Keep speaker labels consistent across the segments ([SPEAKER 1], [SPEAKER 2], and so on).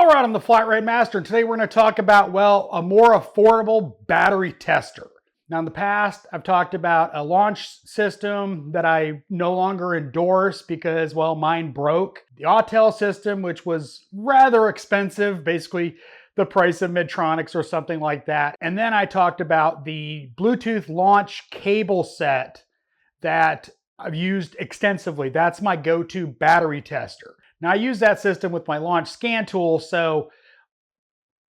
[SPEAKER 1] All right, I'm the Flat Rate Master, and today we're going to talk about, well, a more affordable battery tester. Now, in the past, I've talked about a launch system that I no longer endorse because, well, mine broke. The Autel system, which was rather expensive, basically the price of Medtronics or something like that. And then I talked about the Bluetooth launch cable set that I've used extensively. That's my go-to battery tester. Now, I use that system with my launch scan tool, so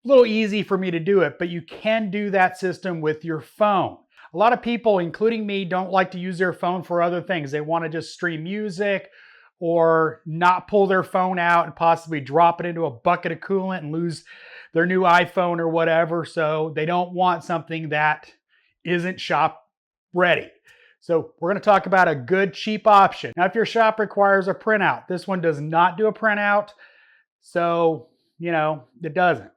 [SPEAKER 1] a little easy for me to do it, but you can do that system with your phone. A lot of people, including me, don't like to use their phone for other things. They want to just stream music or not pull their phone out and possibly drop it into a bucket of coolant and lose their new iPhone or whatever. So they don't want something that isn't shop ready. So we're going to talk about a good, cheap option. Now, if your shop requires a printout, this one does not do a printout. So, it doesn't.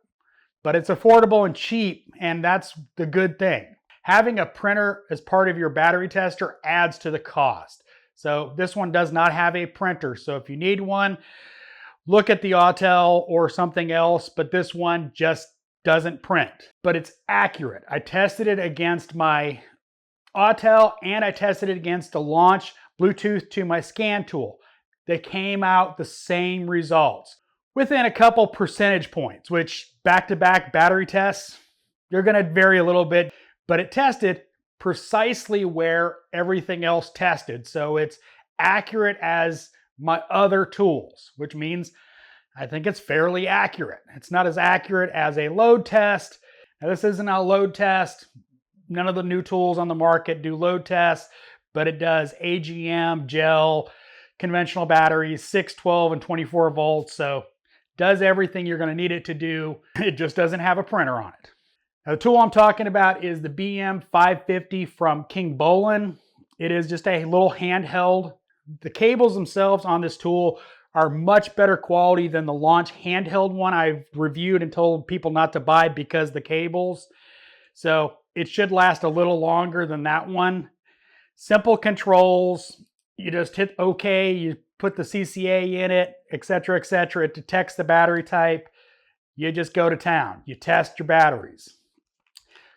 [SPEAKER 1] But it's affordable and cheap, and that's the good thing. Having a printer as part of your battery tester adds to the cost. So this one does not have a printer. So if you need one, look at the Autel or something else, but this one just doesn't print. But it's accurate. I tested it against my Autel and I tested it against the launch Bluetooth to my scan tool. They came out the same results within a couple percentage points, which back-to-back battery tests, they're going to vary a little bit, but it tested precisely where everything else tested. So it's accurate as my other tools, which means I think it's fairly accurate. It's not as accurate as a load test. Now, this isn't a load test. None of the new tools on the market do load tests, but it does AGM, gel, conventional batteries, 6, 12, and 24 volts. So does everything you're going to need it to do. It just doesn't have a printer on it. Now, the tool I'm talking about is the BM550 from Kingbolen. It is just a little handheld. The cables themselves on this tool are much better quality than the launch handheld one I've reviewed and told people not to buy because the cables. So it should last a little longer than that one. Simple controls. You just hit OK, you put the CCA in it, etc., etc. It detects the battery type. You just go to town. You test your batteries.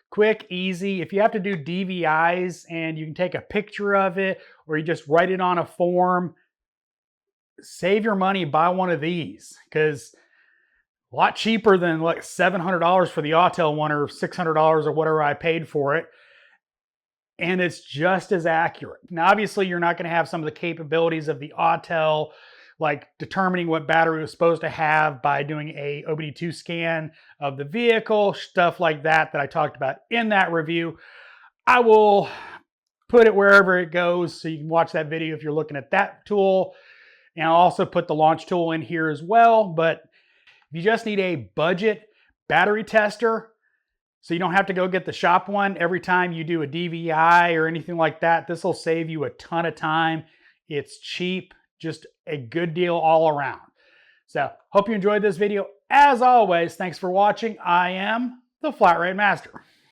[SPEAKER 1] Quick, easy. If you have to do DVIs and you can take a picture of it or you just write it on a form, save your money, buy one of these because a lot cheaper than like $700 for the Autel one or $600 or whatever I paid for it. And it's just as accurate. Now, obviously, you're not going to have some of the capabilities of the Autel, like determining what battery was supposed to have by doing a OBD2 scan of the vehicle, stuff like that I talked about in that review. I will put it wherever it goes so you can watch that video if you're looking at that tool. And I'll also put the launch tool in here as well. But if you just need a budget battery tester, so you don't have to go get the shop one every time you do a DVI or anything like that, this will save you a ton of time. It's cheap, just a good deal all around. So hope you enjoyed this video. As always, thanks for watching. I am the Flat Rate Master.